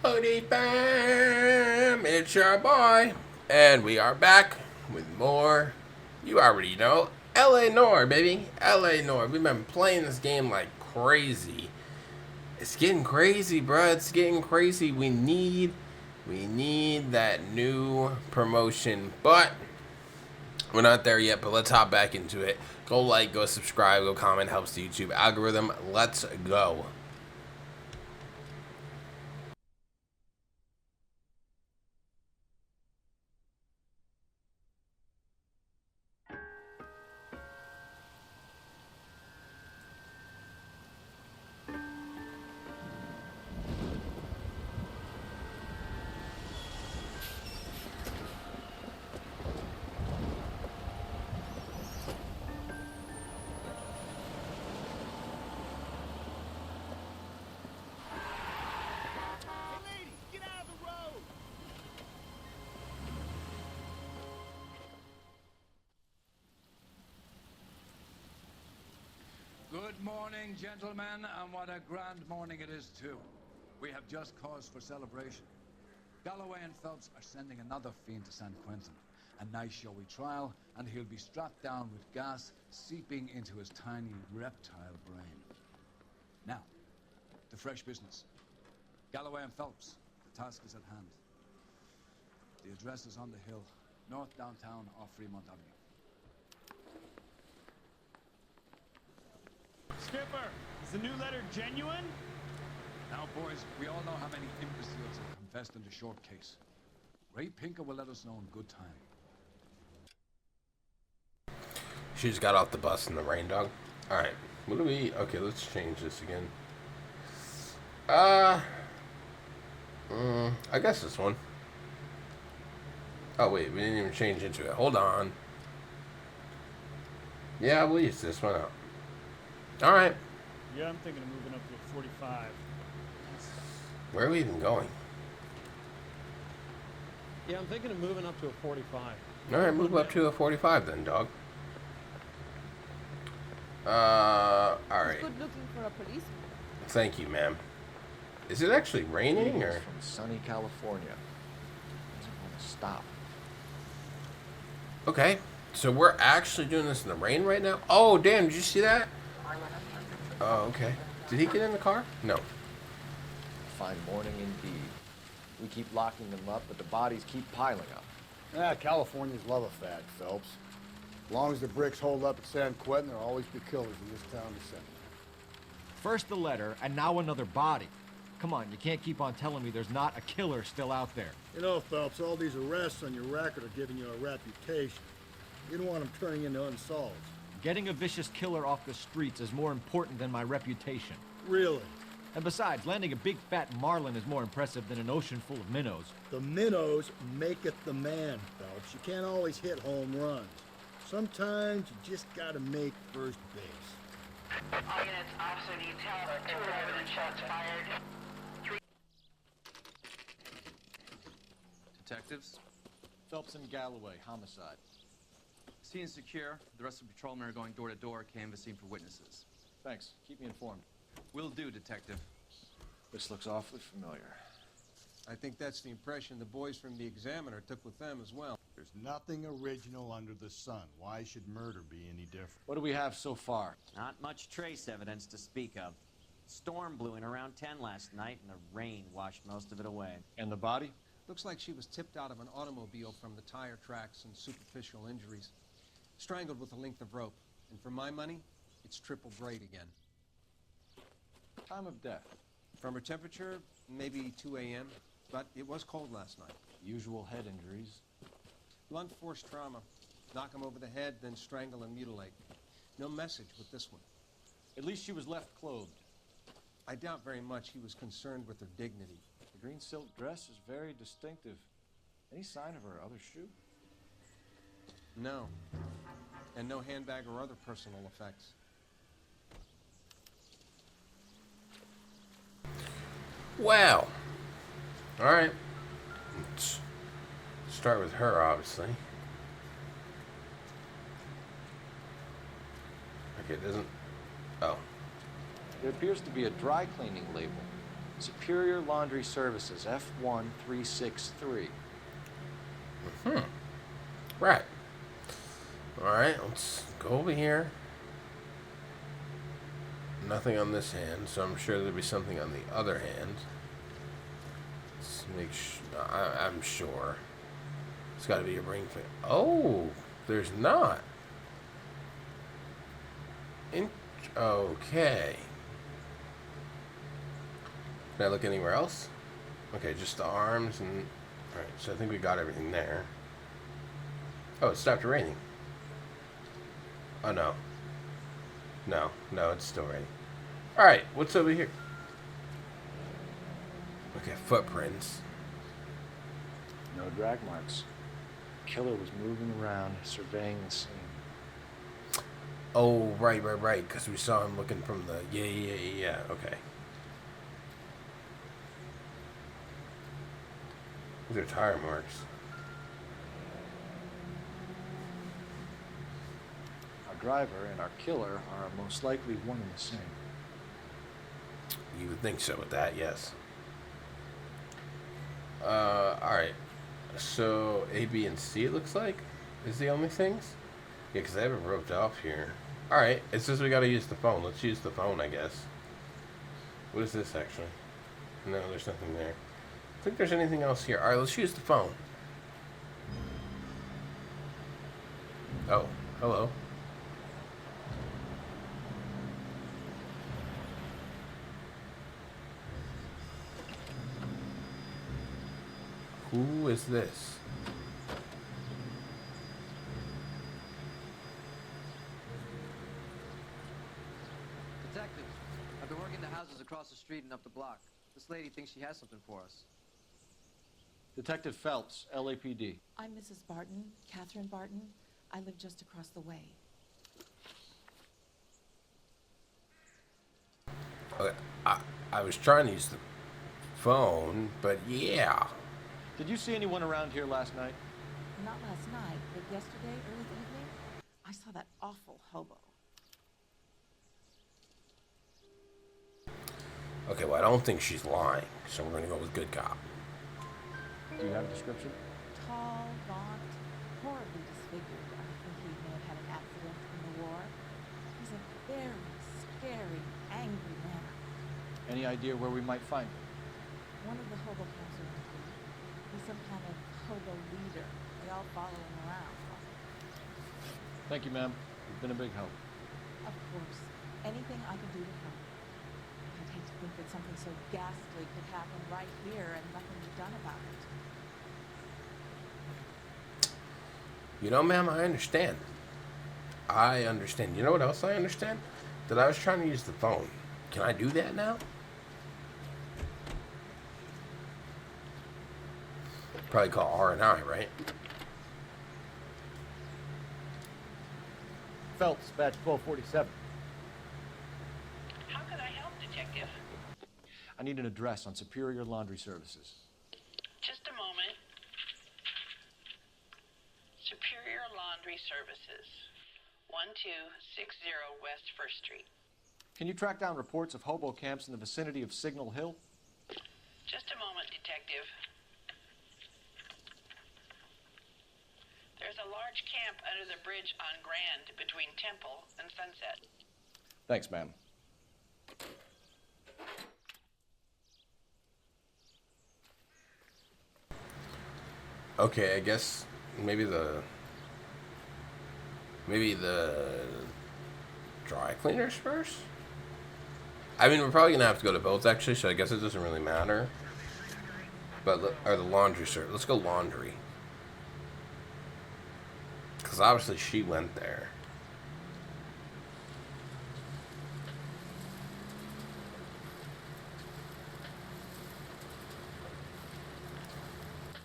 Hoodie Bam! It's your boy. And we are back with more. You already know. LA Noire, baby. LA Noire. We've been playing this game like crazy. It's getting crazy, bro. It's getting crazy. We need that new promotion. But we're not there yet, but let's hop back into it. Go like, go subscribe, go comment. Helps the YouTube algorithm. Let's go. Good morning, gentlemen, and what a grand morning it is, too. We have just cause for celebration. Galloway and Phelps are sending another fiend to San Quentin. A nice showy trial, and he'll be strapped down with gas seeping into his tiny reptile brain. Now, to fresh business. Galloway and Phelps, the task is at hand. The address is on the hill, north downtown off Fremont Avenue. Skipper, is the new letter genuine? Now, boys, we all know how many imbeciles have confessed in the short case. Ray Pinker will let us know in good time. She just got off the bus in the rain, dog. Alright. What do we... Okay, let's change this again. I guess this one. Oh, wait. We didn't even change into it. Hold on. Yeah, we'll use this one out. Alright. Yeah, I'm thinking of moving up to a 45. Where are we even going? Yeah, I'm thinking of moving up to a 45. Alright, move up to a 45 then, dog. Alright. Good looking for a policeman. Thank you, ma'am. Is it actually raining, or...? From sunny California. Doesn't want to stop. Okay. So we're actually doing this in the rain right now? Oh, damn, did you see that? Oh, okay. Did he get in the car? No. Fine morning indeed. We keep locking them up, but the bodies keep piling up. Yeah, Californians love a fad, Phelps. As long as the bricks hold up at San Quentin, there'll always be killers in this town to send. First the letter, and now another body. Come on, you can't keep on telling me there's not a killer still out there. You know, Phelps, all these arrests on your record are giving you a reputation. You don't want them turning into unsolved. Getting a vicious killer off the streets is more important than my reputation. Really? And besides, landing a big fat marlin is more impressive than an ocean full of minnows. The minnows make it the man, Phelps. You can't always hit home runs. Sometimes you just gotta make first base. All units, officer detail, 2 evidence shots fired. Detectives? Phelps and Galloway, homicide. Scene is secure. The rest of the patrolmen are going door to door, canvassing for witnesses. Thanks. Keep me informed. Will do, Detective. This looks awfully familiar. I think that's the impression the boys from the Examiner took with them as well. There's nothing original under the sun. Why should murder be any different? What do we have so far? Not much trace evidence to speak of. Storm blew in around 10 last night, and the rain washed most of it away. And the body? Looks like she was tipped out of an automobile from the tire tracks and superficial injuries. Strangled with a length of rope. And for my money, it's triple braid again. Time of death? From her temperature, maybe 2 a.m., but it was cold last night. Usual head injuries? Blunt force trauma. Knock him over the head, then strangle and mutilate. No message with this one. At least she was left clothed. I doubt very much he was concerned with her dignity. The green silk dress is very distinctive. Any sign of her other shoe? No. And no handbag or other personal effects. Wow. Alright. Let's start with her, obviously. Okay, it doesn't... Oh. There appears to be a dry cleaning label. Superior Laundry Services, F1363. Right. Alright, let's go over here. Nothing on this hand, so I'm sure there'll be something on the other hand. Let's make sure. I'm sure. It's got to be a ring finger. Oh, there's not. Okay. Can I look anywhere else? Okay, just the arms and... Alright, so I think we got everything there. Oh, it stopped raining. Oh, no. No, it's still raining. Alright, what's over here? Okay, footprints. No drag marks. Killer was moving around, surveying the scene. Oh, right, because we saw him looking from the... Yeah, okay. These are tire marks. Our driver and our killer are most likely one and the same. You would think so with that, yes. Alright. So, A, B, and C, it looks like, is the only things? Yeah, because I have it roped off here. Alright, it says we gotta use the phone. Let's use the phone, I guess. What is this, actually? No, there's nothing there. I think there's anything else here. Alright, let's use the phone. Oh, hello. Who is this? Detective, I've been working the houses across the street and up the block. This lady thinks she has something for us. Detective Phelps, LAPD. I'm Mrs. Barton, Catherine Barton. I live just across the way. Okay, I was trying to use the phone, but yeah. Did you see anyone around here last night? Not last night, but yesterday, early evening, I saw that awful hobo. Okay, well, I don't think she's lying, so we're gonna go with good cop. Do you have a description? Tall, gaunt, horribly disfigured. I think he may have had an accident in the war. He's a very scary, angry man. Any idea where we might find him? One of the hobo camps around here. He's some kind of hobo leader. They all follow him around. Thank you, ma'am. You've been a big help. Of course. Anything I can do to help. I'd hate to think that something so ghastly could happen right here and nothing be done about it. You know, ma'am, I understand. I understand. You know what else I understand? That I was trying to use the phone. Can I do that now? Probably call R&I, right? Phelps, badge 1247. How can I help, Detective? I need an address on Superior Laundry Services. Just a moment. Superior Laundry Services, 1260 West 1st Street. Can you track down reports of hobo camps in the vicinity of Signal Hill? Just a moment, Detective. There's a large camp under the bridge on Grand between Temple and Sunset. Thanks, ma'am. Okay, I guess maybe the dry cleaners first? I mean, we're probably gonna have to go to both actually, so I guess it doesn't really matter. But or the laundry service. Let's go laundry. Because obviously she went there.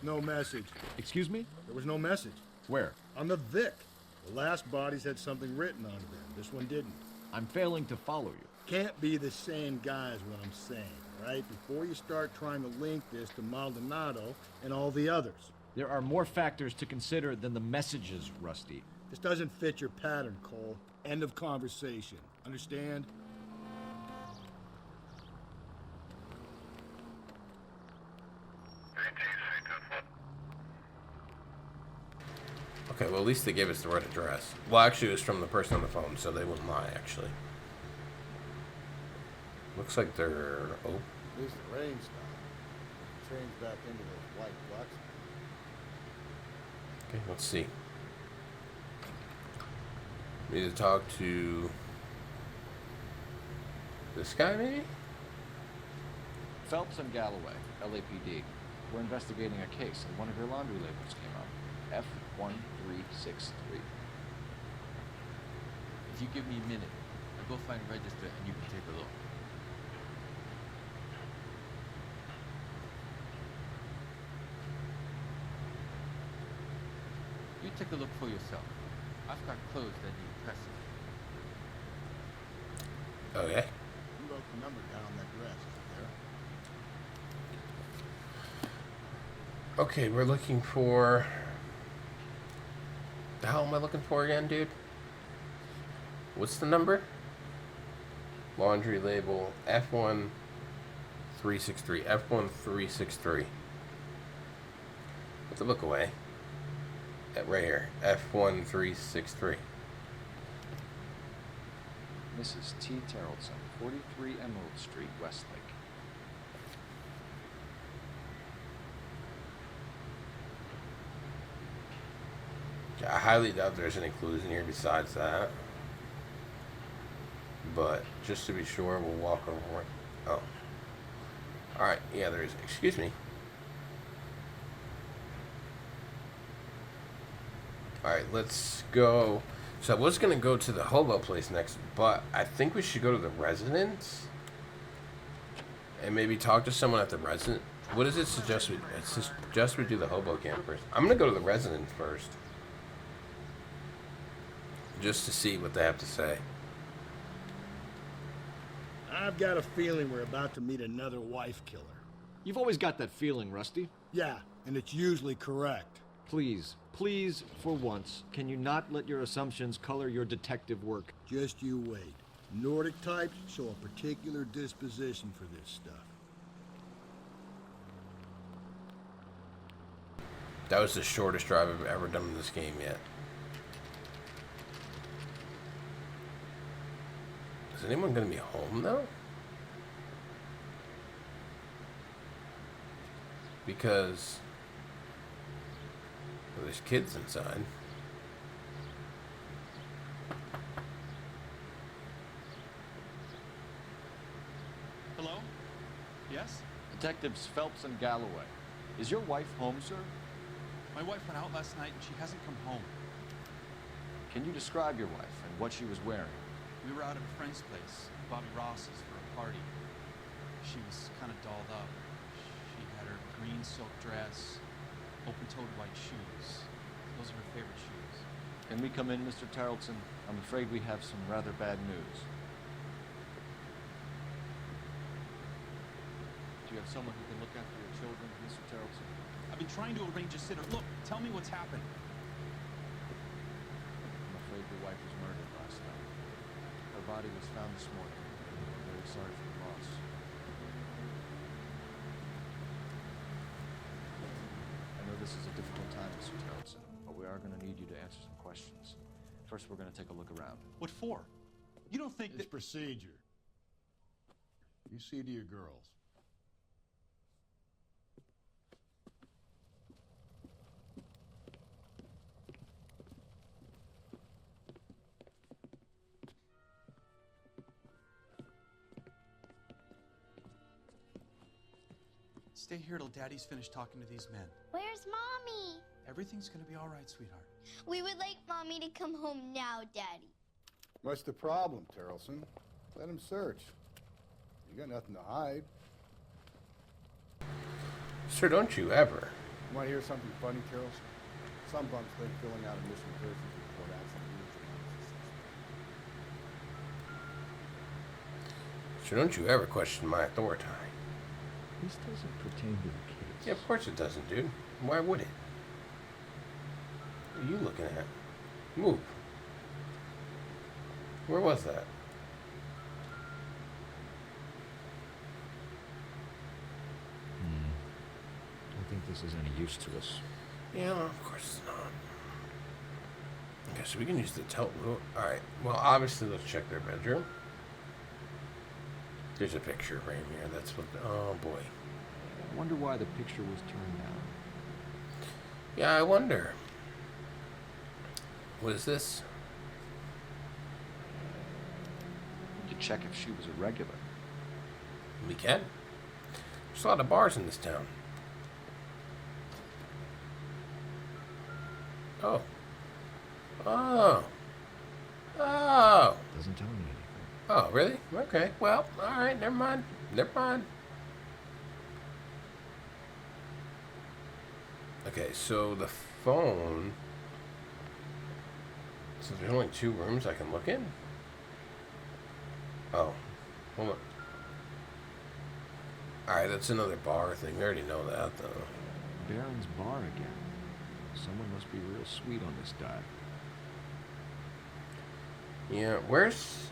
No message. Excuse me? There was no message. Where? On the Vic. The last bodies had something written on them. This one didn't. I'm failing to follow you. Can't be the same guy is what I'm saying, right? Before you start trying to link this to Maldonado and all the others. There are more factors to consider than the messages, Rusty. This doesn't fit your pattern, Cole. End of conversation. Understand? Okay, well, at least they gave us the right address. Well, actually, it was from the person on the phone, so they wouldn't lie, actually. Looks like they're... Oh. At least the rain stopped. The train's back into those white blocks. Okay, let's see. We need to talk to... this guy, maybe? Phelps and Galloway, LAPD. We're investigating a case, and one of your laundry labels came up. F1363. If you give me a minute, I'll go find a register and you can take a look. You take a look for yourself. I've got clothes that need pressing. Okay. You wrote the number down on that dress, there. Okay, we're looking for... The hell am I looking for again, dude? What's the number? Laundry label F1363. F1363. Put the book away. Right here. F1363. Mrs. T. Terrellson, 43 Emerald Street, Westlake. I highly doubt there's any clues in here besides that. But just to be sure, we'll walk over it. Oh. Alright, yeah, there is. Excuse me. Alright, let's go. So I was going to go to the hobo place next, but I think we should go to the residence. And maybe talk to someone at the residence. What does it suggest we... It suggests we do the hobo camp first. I'm going to go to the residence first. Just to see what they have to say. I've got a feeling we're about to meet another wife killer. You've always got that feeling, Rusty. Yeah, and it's usually correct. Please, please, for once, can you not let your assumptions color your detective work? Just you wait. Nordic types show a particular disposition for this stuff. That was the shortest drive I've ever done in this game yet. Is anyone going to be home, though? Because... well, there's kids inside. Hello? Yes? Detectives Phelps and Galloway. Is your wife home, sir? My wife went out last night and she hasn't come home. Can you describe your wife and what she was wearing? We were out at a friend's place, Bobby Ross's, for a party. She was kind of dolled up. She had her green silk dress, open-toed white shoes. Those are her favorite shoes. Can we come in, Mr. Tarleton? I'm afraid we have some rather bad news. Do you have someone who can look after your children, Mr. Tarleton? I've been trying to arrange a sitter. Look, tell me what's happened. I'm afraid your wife was murdered last night. Her body was found this morning. I'm very sorry for the loss. I know this is a difficult time, Mr. Tarleton, but we are going to need you to answer some questions. First, we're going to take a look around. What for? You don't think It's that... procedure. You see to your girls. Stay here till Daddy's finished talking to these men. Where's Mommy? Everything's gonna be all right, sweetheart. We would like Mommy to come home now, Daddy. What's the problem, Terrelson? Let him search. You got nothing to hide. Sir, don't you ever. You want to hear something funny, Terrelson? Some bumps think filling out a missing persons report adds some huge. Sir, don't you ever question my authority. This doesn't pertain to the case. Yeah, of course it doesn't, dude. Why would it? What are you looking at? Move. Where was that? I don't think this is any use to us. Yeah, of course it's not. so we can use the telephone. Alright, well, obviously, let's check their bedroom. There's a picture right here. That's what. Oh, boy. I wonder why the picture was turned down. Yeah, I wonder. What is this? To check if she was a regular. We can. There's a lot of bars in this town. Oh. Oh. Oh. Doesn't tell me anything. Oh, really? Okay. Well, alright, never mind. Never mind. Okay, so the phone. So there's only 2 rooms I can look in? Oh. Hold on. Alright, that's another bar thing. We already know that, though. Baron's bar again. Someone must be real sweet on this dive. Yeah, where's...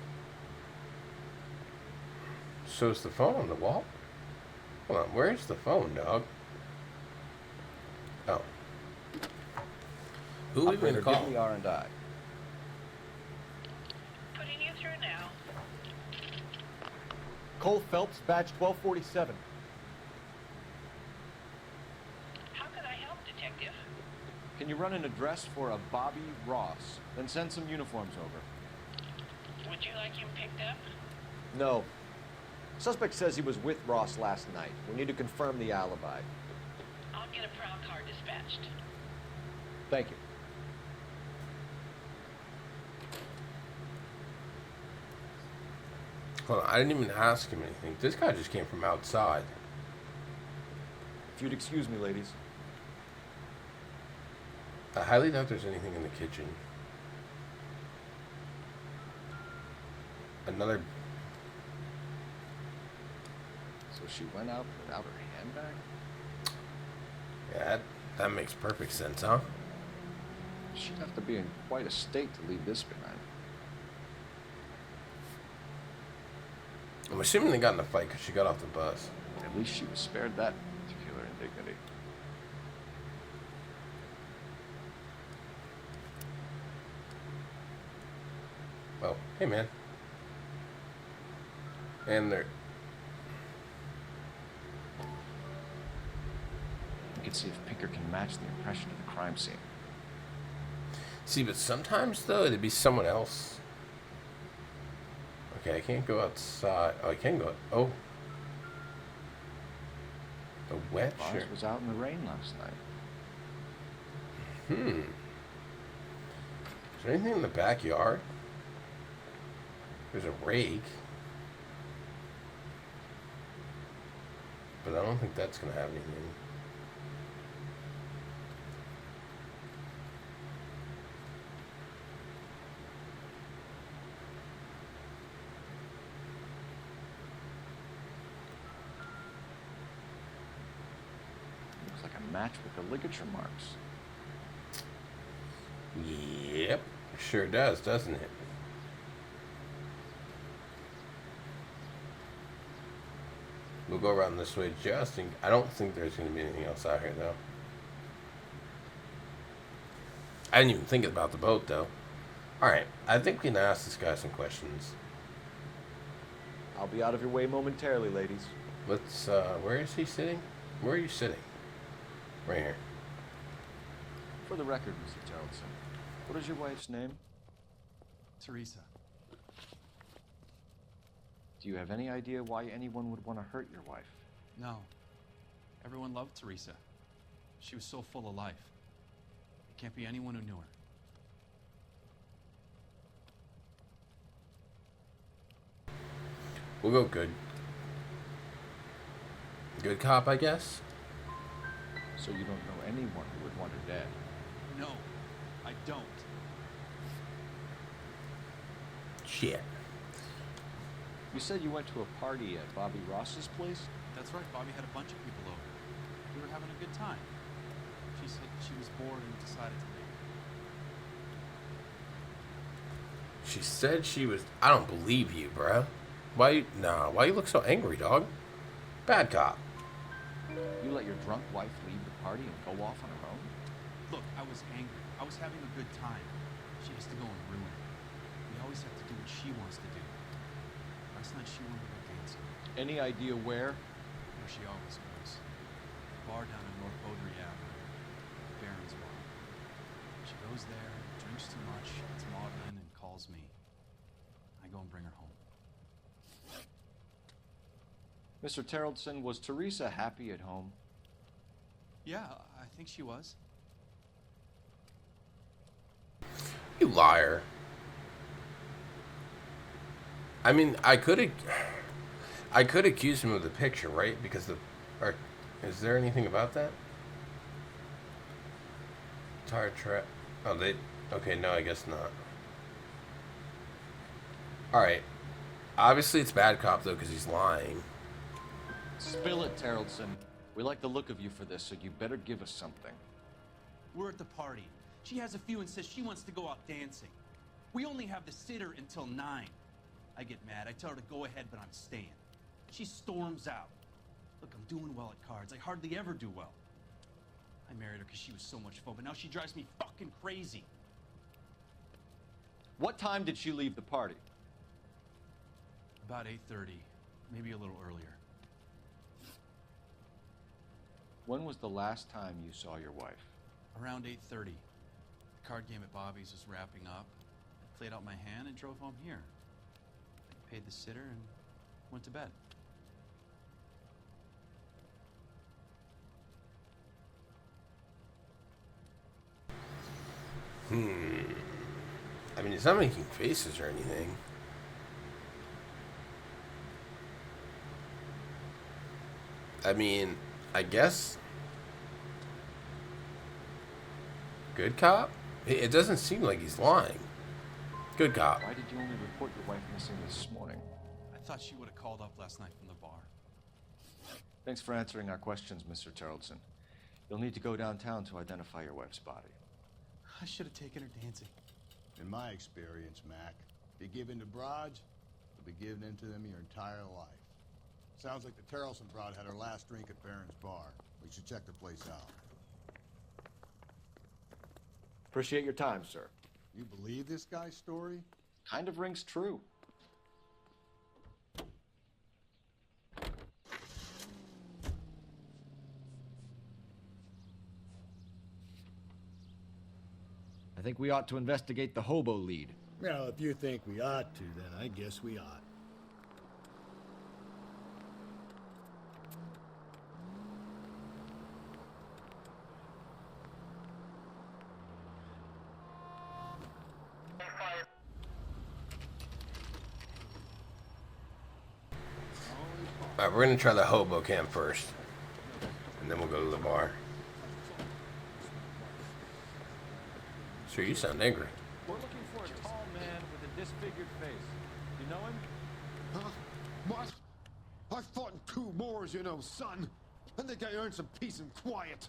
So's the phone on the wall? Hold on, where's the phone, dog? Oh. Who are we going to call? Give me R&I. Putting you through now. Cole Phelps, badge 1247. How can I help, Detective? Can you run an address for a Bobby Ross? Then send some uniforms over. Would you like him picked up? No. Suspect says he was with Ross last night. We need to confirm the alibi. I'll get a prowl car dispatched. Thank you. Hold on, I didn't even ask him anything. This guy just came from outside. If you'd excuse me, ladies. I highly doubt there's anything in the kitchen. Another... So she went out without her handbag? Yeah, that makes perfect sense, huh? She'd have to be in quite a state to leave this behind. I'm assuming they got in a fight because she got off the bus. At least she was spared that particular indignity. Oh, hey, man. And they're... We can see if Pinker can match the impression of the crime scene. See, but sometimes, though, it'd be someone else. Okay, I can't go outside. Oh, I can go... Oh. The wet Bars shirt. was out in the rain last night. Is there anything in the backyard? There's a rake. But I don't think that's going to have anything. Looks like a match with the ligature marks. Yep, sure does, doesn't it? We'll go around this way just in... I don't think there's going to be anything else out here, though. I didn't even think about the boat, though. Alright, I think we can ask this guy some questions. I'll be out of your way momentarily, ladies. Let's, where is he sitting? Where are you sitting? Right here. For the record, Mr. Geraldson, what is your wife's name? Teresa. Do you have any idea why anyone would want to hurt your wife? No. Everyone loved Teresa. She was so full of life. It can't be anyone who knew her. We'll go good. Good cop, I guess? So you don't know anyone who would want her dead? No, I don't. Shit. You said you went to a party at Bobby Ross's place? That's right, Bobby had a bunch of people over. We were having a good time. She said she was bored and decided to leave. She said she was... I don't believe you, bruh. Why you look so angry, dog? Bad cop. You let your drunk wife leave the party and go off on her own? Look, I was angry. I was having a good time. She has to go and ruin it. We always have to do what she wants to do. Last night she wanted to go dancing. Any idea where? Where she always goes. Bar down in North Beaudry Avenue. Baron's Bar. She goes there, drinks too much, gets maudlin, and calls me. I go and bring her home. Mr. Terrellson, was Teresa happy at home? Yeah, I think she was. You liar. I mean, I could accuse him of the picture, right? Because is there anything about that? Tire trap. Oh, okay, no, I guess not. Alright. Obviously it's bad cop, though, because he's lying. Spill it, Terrellson. We like the look of you for this, so you better give us something. We're at the party. She has a few and says she wants to go out dancing. We only have the sitter until 9. I get mad. I tell her to go ahead, but I'm staying. She storms out. Look, I'm doing well at cards. I hardly ever do well. I married her because she was so much fun, but now she drives me fucking crazy. What time did she leave the party? About 8:30, maybe a little earlier. When was the last time you saw your wife? Around 8:30. The card game at Bobby's was wrapping up. I played out my hand and drove home here. I paid the sitter and went to bed. I mean, he's not making faces or anything. I mean, I guess good cop? It doesn't seem like he's lying. Good cop. Why did you only report your wife missing this morning? I thought she would have called up last night from the bar. Thanks for answering our questions, Mr. Terrellson. You'll need to go downtown to identify your wife's body. I should have taken her dancing. In my experience, Mac, you give in to broads, you'll be giving in to them your entire life. Sounds like the Terrellson broad had her last drink at Baron's Bar. We should check the place out. Appreciate your time, sir. You believe this guy's story? Kind of rings true. I think we ought to investigate the hobo lead. Well, if you think we ought to, then I guess we ought. Alright, we're gonna try the hobo camp first. And then we'll go to the bar. Sir, you sound angry. We're looking for a tall man with a disfigured face. You know him? Huh? What? I fought in 2 wars, you know, son. I think I earned some peace and quiet.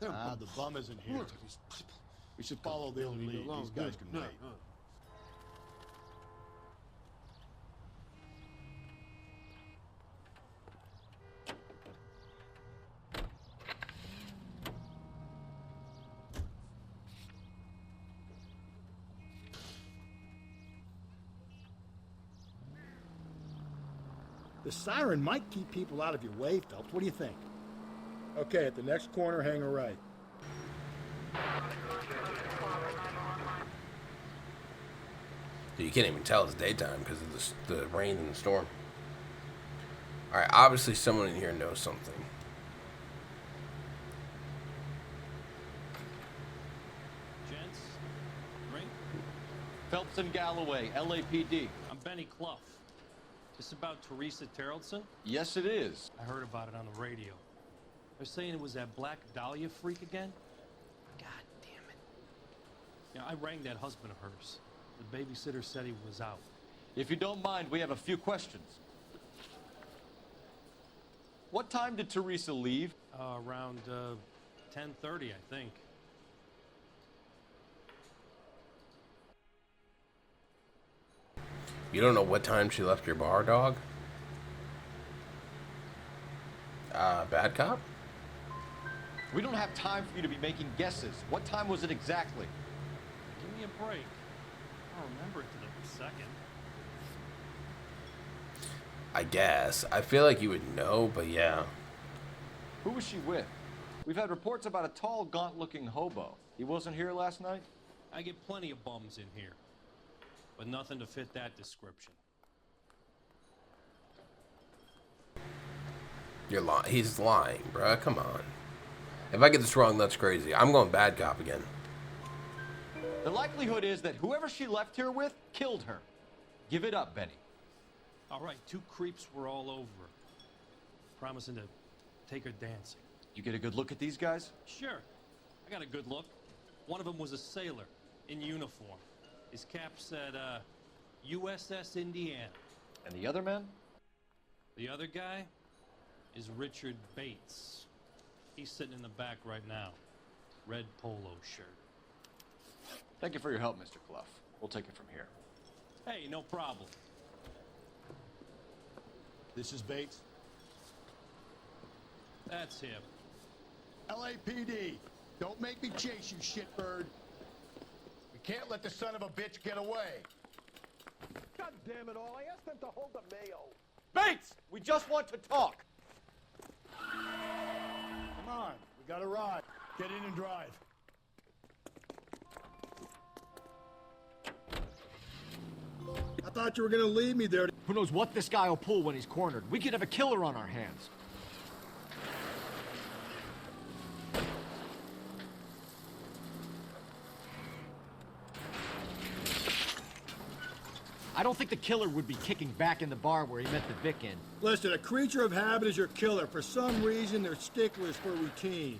The bum isn't here. Look at these people. We should follow the lead. These guys can wait. The siren might keep people out of your way, Phelps. What do you think? Okay, at the next corner, hang a right. You can't even tell it's daytime because of the rain and the storm. Alright, obviously someone in here knows something. Gents, ring. Phelps and Galloway, LAPD. I'm Benny Clough. This about Teresa Terrellson? Yes, it is. I heard about it on the radio. They're saying it was that Black Dahlia freak again? God damn it. Yeah, I rang that husband of hers. The babysitter said he was out. If you don't mind, we have a few questions. What time did Teresa leave? Around 10:30, I think. You don't know what time she left your bar, dog? Bad cop? We don't have time for you to be making guesses. What time was it exactly? Give me a break. don't remember it to the second. I guess. I feel like you would know, but yeah. Who was she with? We've had reports about a tall, gaunt-looking hobo. He wasn't here last night? I get plenty of bums in here, but nothing to fit that description. You're lying. He's lying, bruh. Come on. If I get this wrong, that's crazy. I'm going bad cop again. The likelihood is that whoever she left here with killed her. Give it up, Benny. All right, 2 creeps were all over her, promising to take her dancing. You get a good look at these guys? Sure. I got a good look. One of them was a sailor in uniform. His cap said, USS Indiana. And the other man? The other guy is Richard Bates. He's sitting in the back right now. Red polo shirt. Thank you for your help, Mr. Clough. We'll take it from here. Hey, no problem. This is Bates. That's him. LAPD, don't make me chase you, shitbird. We can't let the son of a bitch get away. God damn it all, I asked them to hold the mayo. Bates! We just want to talk! Come on, we got a ride. Get in and drive. I thought you were gonna leave me there. Who knows what this guy will pull when he's cornered? We could have a killer on our hands. I don't think the killer would be kicking back in the bar where he met the Vic in. Listen, a creature of habit is your killer. For some reason, they're sticklers for routine.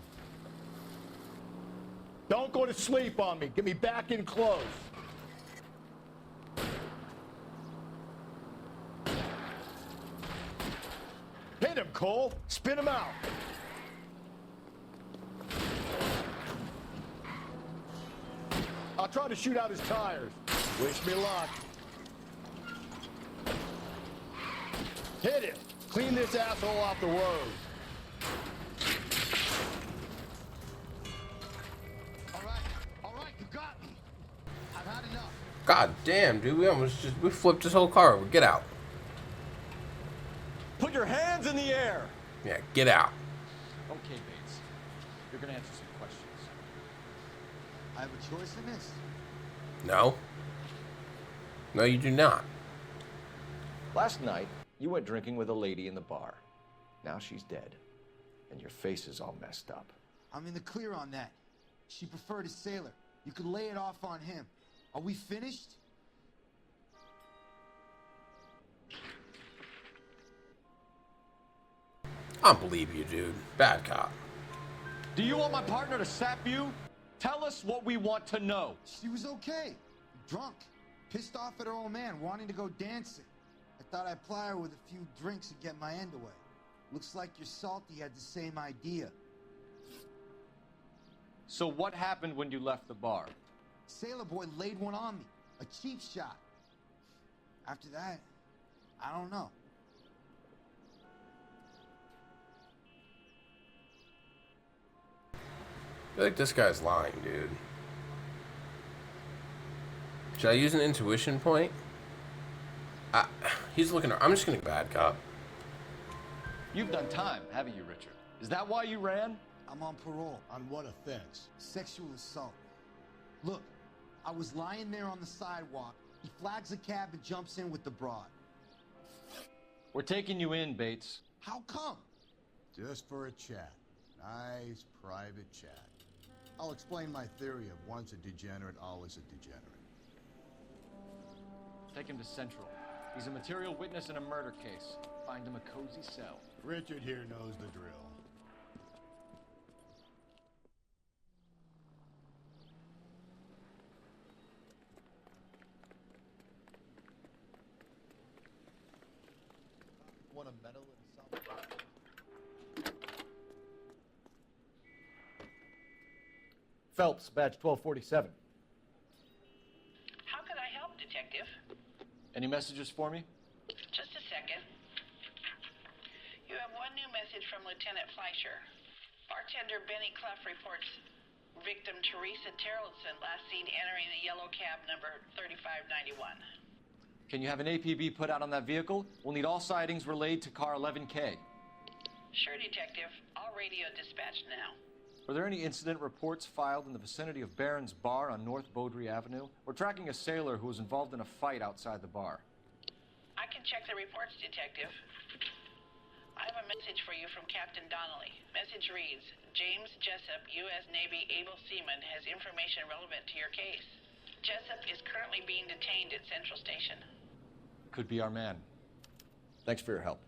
Don't go to sleep on me. Get me back in close. Hit him, Cole. Spin him out. I'll try to shoot out his tires. Wish me luck. Hit him. Clean this asshole off the road. All right, you got me. I've had enough. God damn, dude. We flipped this whole car over. Get out. Put your hands in the air! Yeah, get out. Okay, Bates. You're gonna answer some questions. I have a choice in this. No. No, you do not. Last night, you went drinking with a lady in the bar. Now she's dead. And your face is all messed up. I'm in the clear on that. She preferred a sailor. You could lay it off on him. Are we finished? I don't believe you, dude. Bad cop. Do you want my partner to sap you? Tell us what we want to know. She was okay. Drunk. Pissed off at her old man, wanting to go dancing. I thought I'd ply her with a few drinks and get my end away. Looks like your salty had the same idea. So what happened when you left the bar? Sailor boy laid one on me. A cheap shot. After that, I don't know. I feel like this guy's lying, dude. Should I use an intuition point? He's looking. I'm just gonna go bad cop. You've done time, haven't you, Richard? Is that why you ran? I'm on parole. On what offense? Sexual assault. Look, I was lying there on the sidewalk. He flags a cab and jumps in with the broad. We're taking you in, Bates. How come? Just for a chat. Nice private chat. I'll explain my theory of once a degenerate, always a degenerate. Take him to Central. He's a material witness in a murder case. Find him a cozy cell. Richard here knows the drill. Want a medal in something? Phelps, badge 1247. How can I help, Detective? Any messages for me? Just a second. You have one new message from Lieutenant Fleischer. Bartender Benny Clough reports Victim Teresa Terrellson, last seen entering the yellow cab number 3591. Can you have an APB put out on that vehicle? We'll need all sightings relayed to car 11K. Sure, Detective. All radio dispatched now. Were there any incident reports filed in the vicinity of Barron's Bar on North Beaudry Avenue? We're tracking a sailor who was involved in a fight outside the bar. I can check the reports, Detective. I have a message for you from Captain Donnelly. Message reads, James Jessup, U.S. Navy able seaman, has information relevant to your case. Jessup is currently being detained at Central Station. Could be our man. Thanks for your help.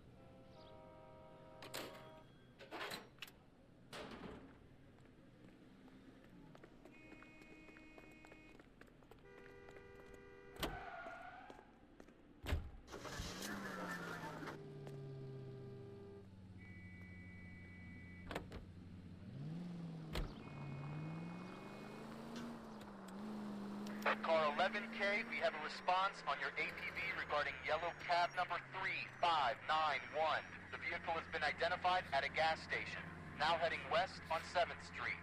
Car 11K, we have a response on your APV regarding yellow cab number 3591. The vehicle has been identified at a gas station, now heading west on 7th Street.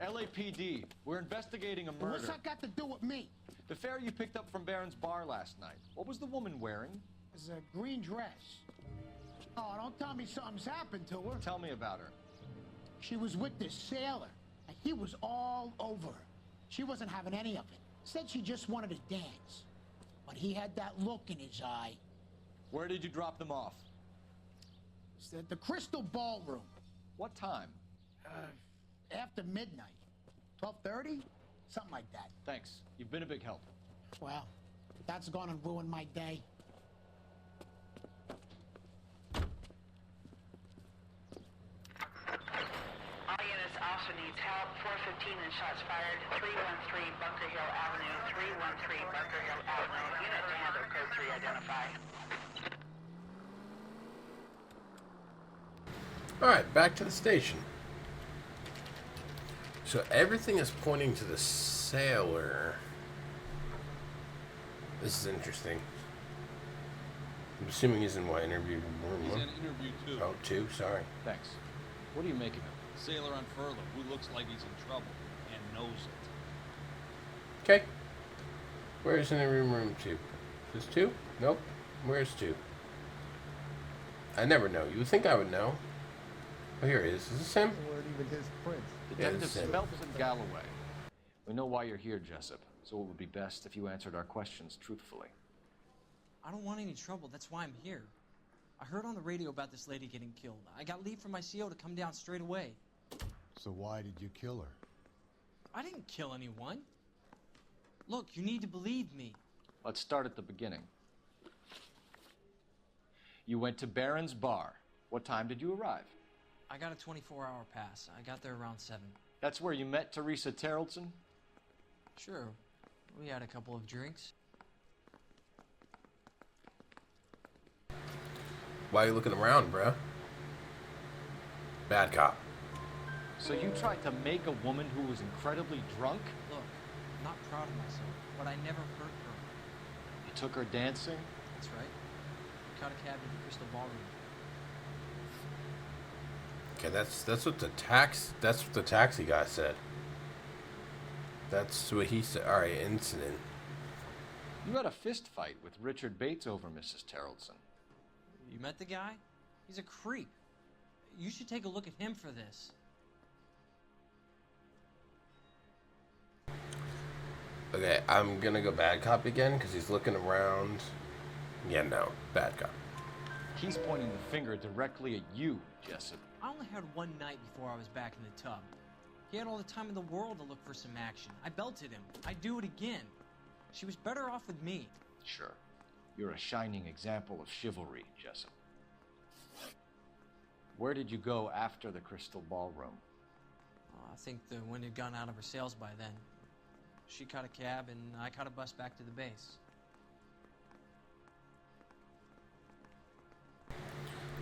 LAPD, we're investigating a murder. What's that got to do with me? The fare you picked up from Barron's Bar last night. What was the woman wearing? It's a green dress. Oh, don't tell me something's happened to her. Tell me about her. She was with this sailor, and he was all over her. She wasn't having any of it. Said she just wanted to dance. But he had that look in his eye. Where did you drop them off? It's at the Crystal Ballroom. What time? After midnight. 12:30? Something like that. Thanks. You've been a big help. Well, that's gonna ruin my day. All units also needs help. 415 and shots fired. 313 Bunker Hill Avenue. 313 Bunker Hill Avenue. Unit to handle code 3 identified. Alright, back to the station. So everything is pointing to the sailor. This is interesting. I'm assuming he's in what, interview room He's 1? in interview 2. Oh, 2, sorry. Thanks. What do you make of him? Sailor on furlough who looks like he's in trouble and knows it. Okay. Where's interview room 2? Is this 2? Nope. Where's 2? I never know. You would think I would know. Oh, here he is. Is this him? Weren't even his prints. Yeah, Detective this is him. Smeltson Galloway. We know why you're here, Jessup, so it would be best if you answered our questions truthfully. I don't want any trouble. That's why I'm here. I heard on the radio about this lady getting killed. I got leave from my CO to come down straight away. So why did you kill her? I didn't kill anyone. Look, you need to believe me. Let's start at the beginning. You went to Barron's Bar. What time did you arrive? I got a 24-hour pass. I got there around 7. That's where you met Teresa Terrellson? Sure. We had a couple of drinks. Why are you looking around, bruh? Bad cop. So you tried to make a woman who was incredibly drunk? Look, I'm not proud of myself, but I never hurt her. You took her dancing? That's right. We caught a cab to the Crystal Ballroom. Okay, that's what the taxi guy said. That's what he said. All right, incident. You had a fist fight with Richard Bates over Mrs. Terrellson. You met the guy? He's a creep. You should take a look at him for this. Okay, I'm gonna go bad cop again because he's looking around. Yeah, no, bad cop. He's pointing the finger directly at you, Jessup. I only had one night before I was back in the tub. He had all the time in the world to look for some action. I belted him. I'd do it again. She was better off with me. Sure. You're a shining example of chivalry, Jessup. Where did you go after the Crystal Ballroom? I think the wind had gone out of her sails by then. She caught a cab, and I caught a bus back to the base.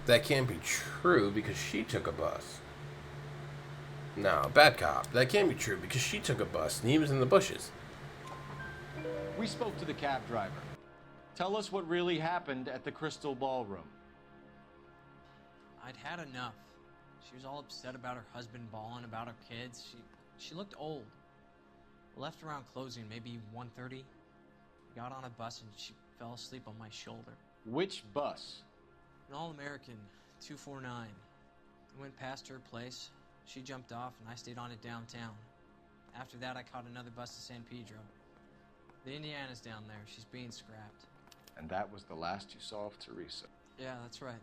That can't be true because she took a bus. No, bad cop. That can't be true because she took a bus and he was in the bushes. We spoke to the cab driver. Tell us what really happened at the Crystal Ballroom. I'd had enough. She was all upset about her husband bawling about her kids. She looked old. Left around closing, maybe 1:30. Got on a bus and she fell asleep on my shoulder. Which bus? An All-American, 249. I went past her place. She jumped off and I stayed on it downtown. After that, I caught another bus to San Pedro. The Indiana's down there. She's being scrapped. And that was the last you saw of Teresa. Yeah, that's right.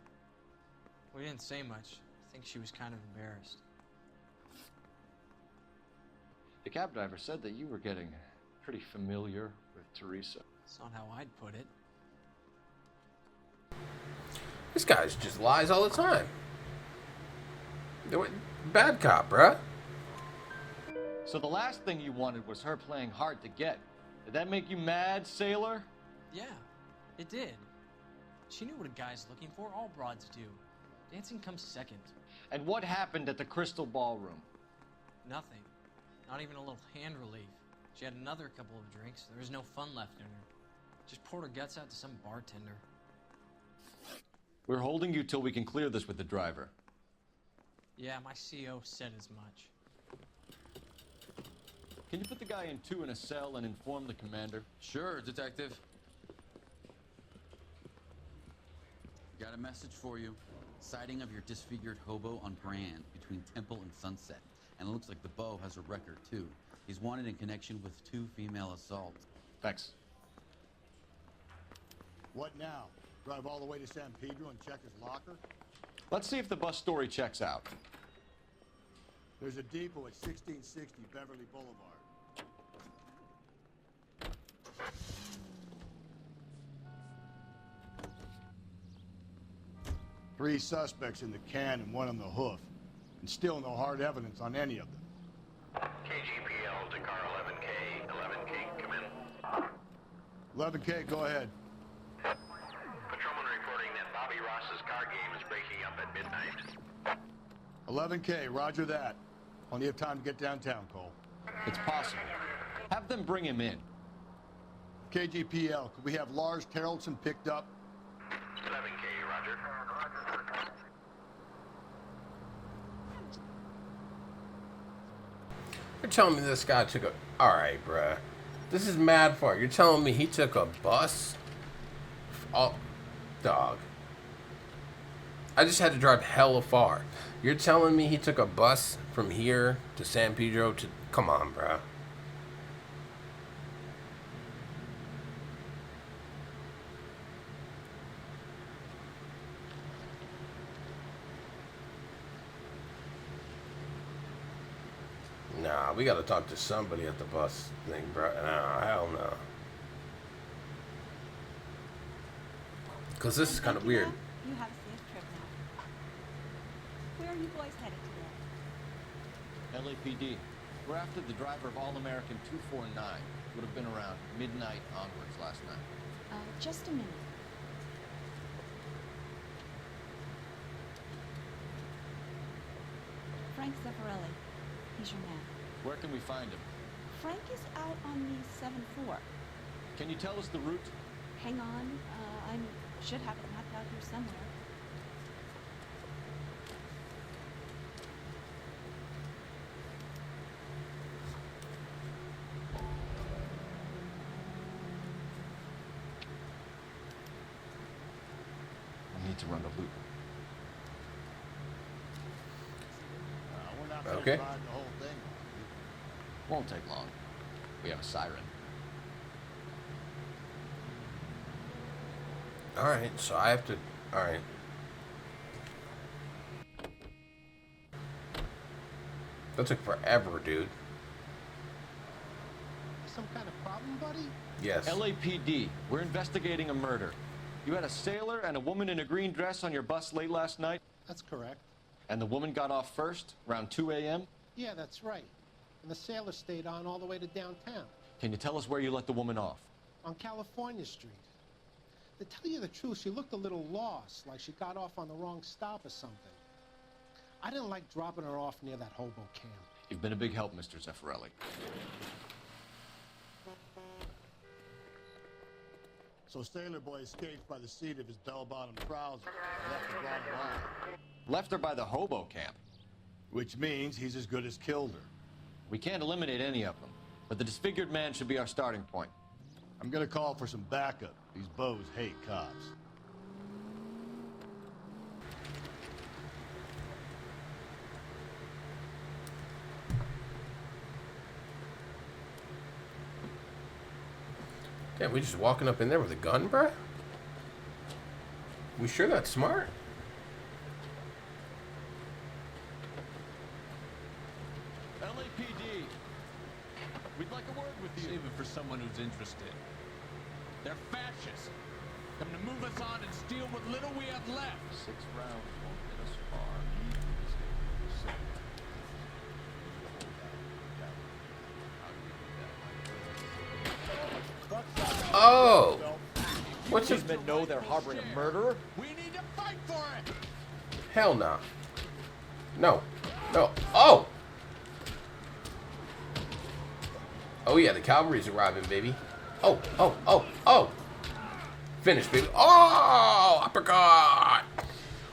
We didn't say much. I think she was kind of embarrassed. The cab driver said that you were getting pretty familiar with Teresa. That's not how I'd put it. This guy just lies all the time. Bad cop, bruh. So the last thing you wanted was her playing hard to get. Did that make you mad, sailor? Yeah, it did. She knew what a guy's looking for. All broads do. Dancing comes second. And what happened at the Crystal Ballroom? Nothing. Not even a little hand relief. She had another couple of drinks. There was no fun left in her. Just poured her guts out to some bartender. We're holding you till we can clear this with the driver. Yeah, my CO said as much. Can you put the guy in 2 in a cell and inform the commander? Sure, Detective. Got a message for you. Sighting of your disfigured hobo on Brand between Temple and Sunset. And it looks like the Beau has a record, too. He's wanted in connection with 2 female assaults. Thanks. What now? Drive all the way to San Pedro and check his locker? Let's see if the bus story checks out. There's a depot at 1660 Beverly Boulevard. 3 suspects in the can and 1 on the hoof. And still no hard evidence on any of them. KGPL to car 11K. 11K, come in. 11K, go ahead. Patrolman reporting that Bobby Ross's car game is breaking up at midnight. 11K, roger that. Plenty of time to get downtown, Cole. It's possible. Have them bring him in. KGPL, could we have Lars Terrelson picked up? 11K, roger. You're telling me this guy took a... Alright, bruh. This is mad far. You're telling me he took a bus? Oh, dog. I just had to drive hella far. You're telling me he took a bus from here to San Pedro to... Come on, bruh. Nah, we gotta talk to somebody at the bus thing, bro. Nah, hell no. Because this is kind of weird. You have a safe trip now. Where are you boys headed today? LAPD. We're after the driver of All-American 249. Would have been around midnight onwards last night. Just a minute. Frank Zeffirelli. He's your man. Where can we find him? Frank is out on the 7-4. Can you tell us the route? Hang on. I should have it mapped out here somewhere. We need to run the loop. We're not going to Okay. drive the whole thing. Won't take long. We have a siren. Alright, so I have to... Alright. That took forever, dude. Some kind of problem, buddy? Yes. LAPD, we're investigating a murder. You had a sailor and a woman in a green dress on your bus late last night? That's correct. And the woman got off first, around 2 a.m.? Yeah, that's right. And the sailor stayed on all the way to downtown. Can you tell us where you let the woman off? On California Street. To tell you the truth, she looked a little lost, like she got off on the wrong stop or something. I didn't like dropping her off near that hobo camp. You've been a big help, Mr. Zeffirelli. So Sailor Boy escaped by the seat of his bell-bottom trousers and left the broad alive. Left her by the hobo camp. Which means he's as good as killed her. We can't eliminate any of them, but the disfigured man should be our starting point. I'm gonna call for some backup. These bows hate cops. Damn, we just walking up in there with a gun, bruh? We sure that's smart? LAPD. We'd like a word with you. Save it for someone who's interested. They're fascists. Come to move us on and steal what little we have left. 6 rounds won't get us far. Oh! What's These men know they're harboring a murderer? We need to fight for it. Hell no. No. No. Oh! Oh yeah, the cavalry's arriving, baby. Oh, oh, oh, oh! Finish, baby. Oh! Uppercut!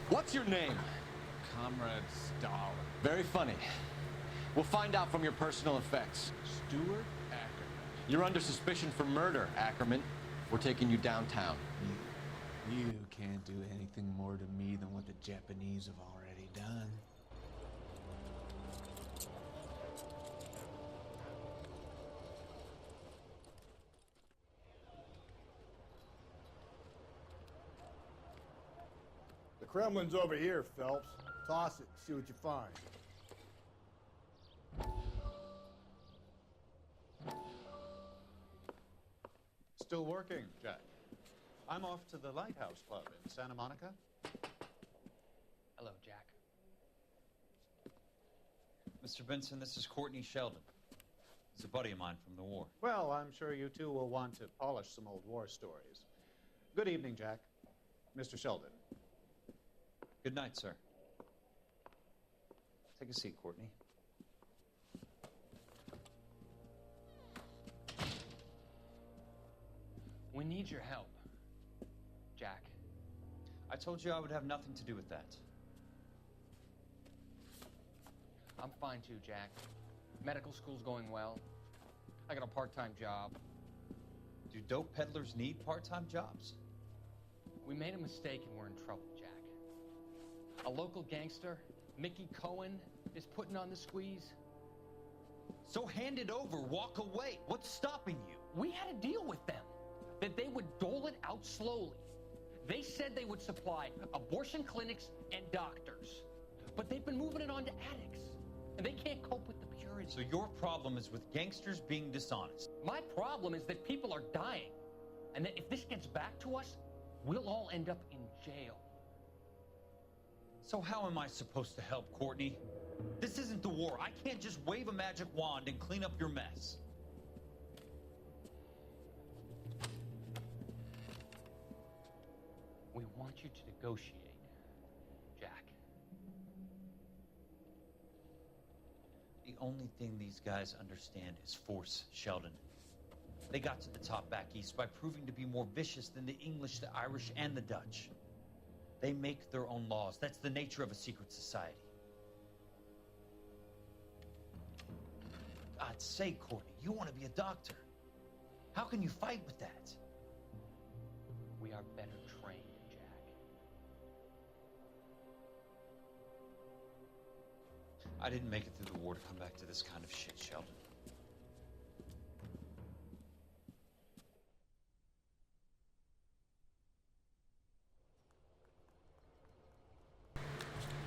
What's your name? Comrade Stalin. Very funny. We'll find out from your personal effects. Stuart Ackerman. You're under suspicion for murder, Ackerman. We're taking you downtown. You can't do anything more to me than what the Japanese have already done. The Kremlin's over here, Phelps. Toss it, see what you find. Still working, Jack. I'm off to the Lighthouse Club in Santa Monica. Hello, Jack. Mr. Benson, this is Courtney Sheldon. He's a buddy of mine from the war. Well, I'm sure you two will want to polish some old war stories. Good evening, Jack. Mr. Sheldon. Good night, sir. Take a seat, Courtney. We need your help, Jack. I told you I would have nothing to do with that. I'm fine too, Jack. Medical school's going well. I got a part-time job. Do dope peddlers need part-time jobs? We made a mistake and we're in trouble, Jack. A local gangster, Mickey Cohen, is putting on the squeeze. So hand it over, walk away. What's stopping you? We had a deal with them that they would dole it out slowly. They said they would supply abortion clinics and doctors, but they've been moving it on to addicts, and they can't cope with the purity. So your problem is with gangsters being dishonest. My problem is that people are dying, and that if this gets back to us, we'll all end up in jail. So how am I supposed to help, Courtney? This isn't the war. I can't just wave a magic wand and clean up your mess. We want you to negotiate, Jack. The only thing these guys understand is force, Sheldon. They got to the top back east by proving to be more vicious than the English, the Irish, and the Dutch. They make their own laws. That's the nature of a secret society. God's sake, Courtney, you want to be a doctor. How can you fight with that? We are better trained, Jack. I didn't make it through the war to come back to this kind of shit, Sheldon.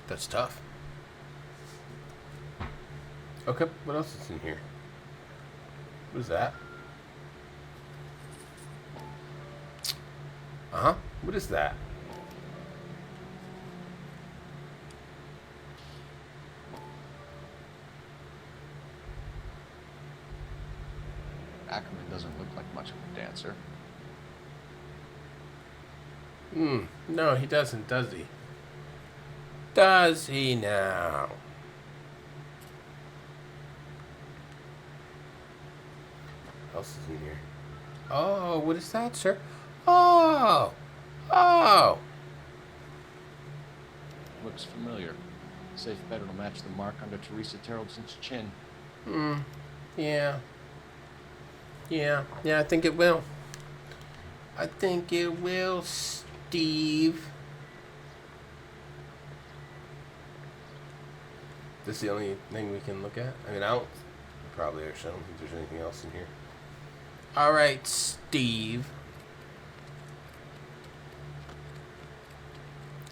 That's tough. Okay, what else is in here? What is that? Uh-huh. What is that? Ackerman doesn't look like much of a dancer. No, he doesn't, does he? Does he now? What else is in here? Oh, what is that, sir? Oh! Oh! Looks familiar. Safe bet it'll match the mark under Teresa Terrelson's chin. Yeah. Yeah, I think it will. I think it will, Steve. This is the only thing we can look at? I mean, I don't probably I don't think there's anything else in here. Alright, Steve.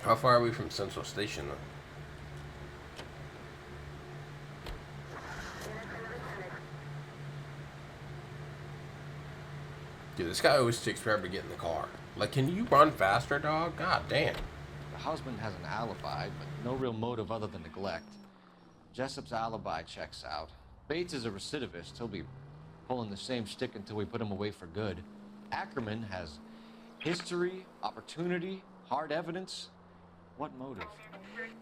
How far are we from Central Station, though? Dude, this guy always takes forever to get in the car. Like, can you run faster, dog? God damn. The husband has an alibi, but no real motive other than neglect. Jessup's alibi checks out. Bates is a recidivist. He'll be pulling the same stick until we put him away for good. Ackerman has history, opportunity, hard evidence. What motive?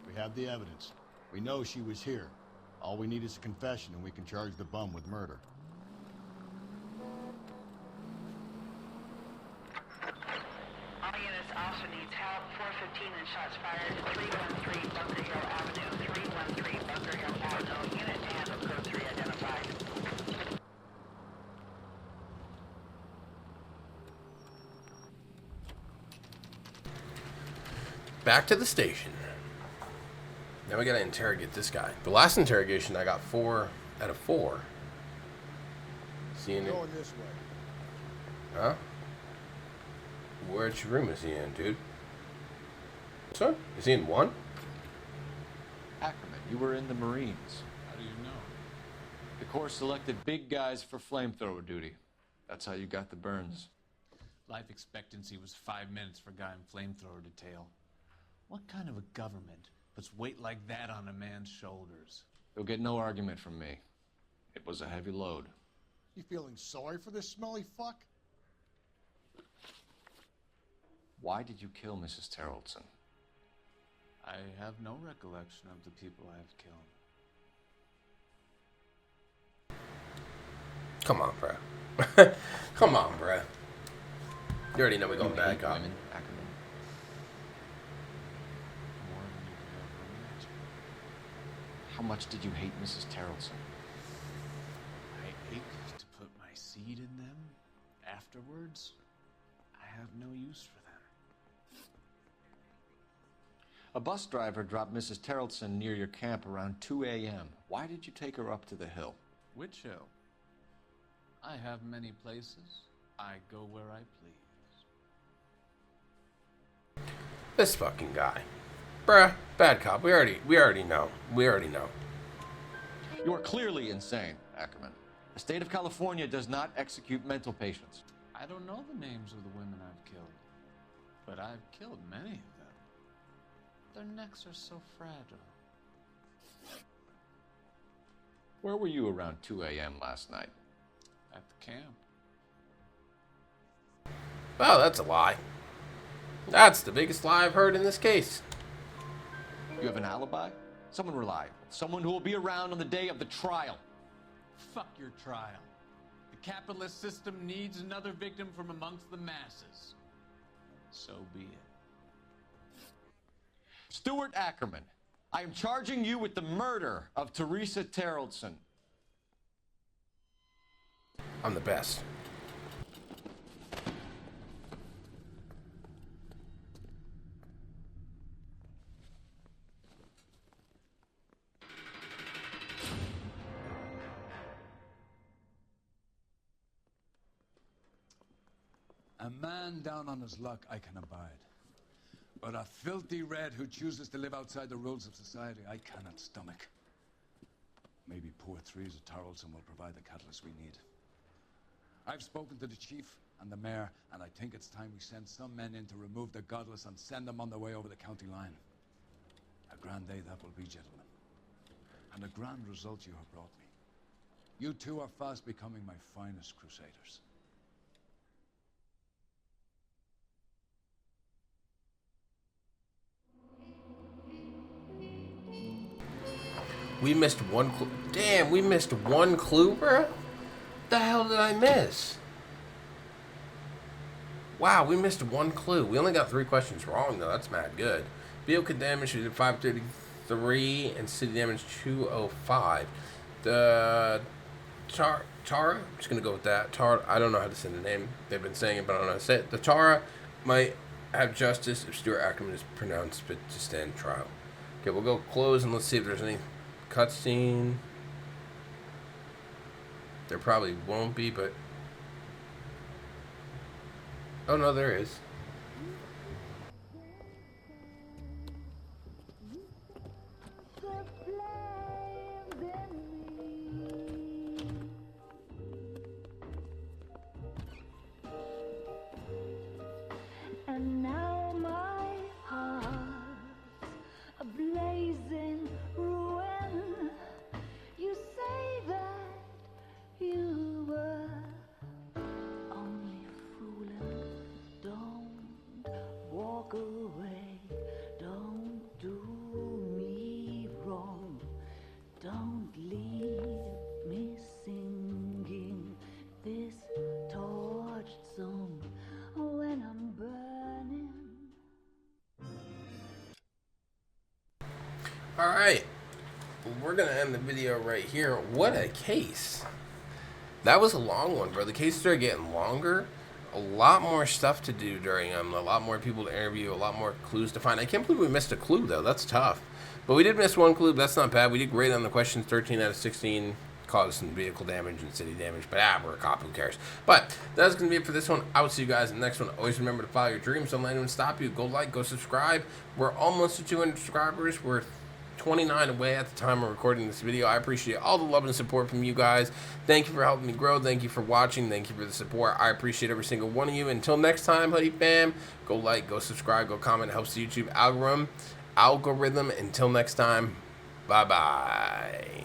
We have the evidence. We know she was here. All we need is a confession, and we can charge the bum with murder. All units, officer needs help. 415 and shots fired. 313 Bunker Hill Avenue. 313 Bunker Hill Avenue. Unit to handle code 3 identified. Back to the station. Now we gotta interrogate this guy. The last interrogation I got 4 out of 4. Seeing it? Going this way. Huh? Which room is he in, dude? This one? Is he in 1? Ackerman, you were in the Marines. How do you know? The Corps selected big guys for flamethrower duty. That's how you got the burns. Life expectancy was 5 minutes for a guy in flamethrower detail. What kind of a government puts weight like that on a man's shoulders? You'll get no argument from me. It was a heavy load. You feeling sorry for this smelly fuck? Why did you kill Mrs. Terrellson? I have no recollection of the people I have killed. Come on, bro. Come on, bro. You already know we're going bad cop. Women, Ackerman. More than you could ever imagine. How much did you hate Mrs. Terrellson? I ache to put my seed in them. Afterwards, I have no use for them. A bus driver dropped Mrs. Terrellson near your camp around 2 a.m. Why did you take her up to the hill? Which hill? I have many places. I go where I please. This fucking guy. Bruh, bad cop. We already know. We already know. You are clearly insane, Ackerman. The state of California does not execute mental patients. I don't know the names of the women I've killed, but I've killed many of them. Their necks are so fragile. Where were you around 2 a.m. last night? At the camp. Well, that's a lie. That's the biggest lie I've heard in this case. You have an alibi? Someone reliable. Someone who will be around on the day of the trial. Fuck your trial. The capitalist system needs another victim from amongst the masses. So be it. Stuart Ackerman, I am charging you with the murder of Teresa Terrellson. I'm the best. A man down on his luck I can abide. But a filthy red who chooses to live outside the rules of society, I cannot stomach. Maybe poor Teresa Terrellson will provide the catalyst we need. I've spoken to the chief and the mayor, and I think it's time we send some men in to remove the godless and send them on their way over the county line. A grand day that will be, gentlemen. And a grand result you have brought me. You two are fast becoming my finest crusaders. We missed one clue. Damn, we missed one clue, bro? The hell did I miss? Wow, we missed one clue. We only got 3 questions wrong, though. That's mad good. Vehicle damage, we did 533, and city damage 205. The Tara, I'm just gonna go with that. Tara, I don't know how to say the name. They've been saying it, but I don't know how to say it. The Tara might have justice if Stuart Ackerman is pronounced fit to stand trial. Okay, we'll go close and let's see if there's any cutscene. There probably won't be, but oh no, there is. And now my heart's a blazing ruin. You say that you were only fooling. Don't walk away. Don't do me wrong. Don't leave me singing this torched song when I'm burning. Alright, we're going to end the video right here. What a case. That was a long one, bro. The cases are getting longer. A lot more stuff to do during them. A lot more people to interview. A lot more clues to find. I can't believe we missed a clue, though. That's tough. But we did miss one clue. But that's not bad. We did great on the questions. 13 out of 16. Caused some vehicle damage and city damage. But we're a cop. Who cares? But that's going to be it for this one. I will see you guys in the next one. Always remember to follow your dreams. Don't let anyone stop you. Go like. Go subscribe. We're almost to 200 subscribers. We're 29 away at the time of recording this video. I appreciate all the love and support from you guys. Thank you for helping me grow. Thank you for watching. Thank you for the support. I appreciate every single one of you. Until next time, Hoodie fam, go like, go subscribe, go comment. It helps the YouTube algorithm. Until next time, bye-bye.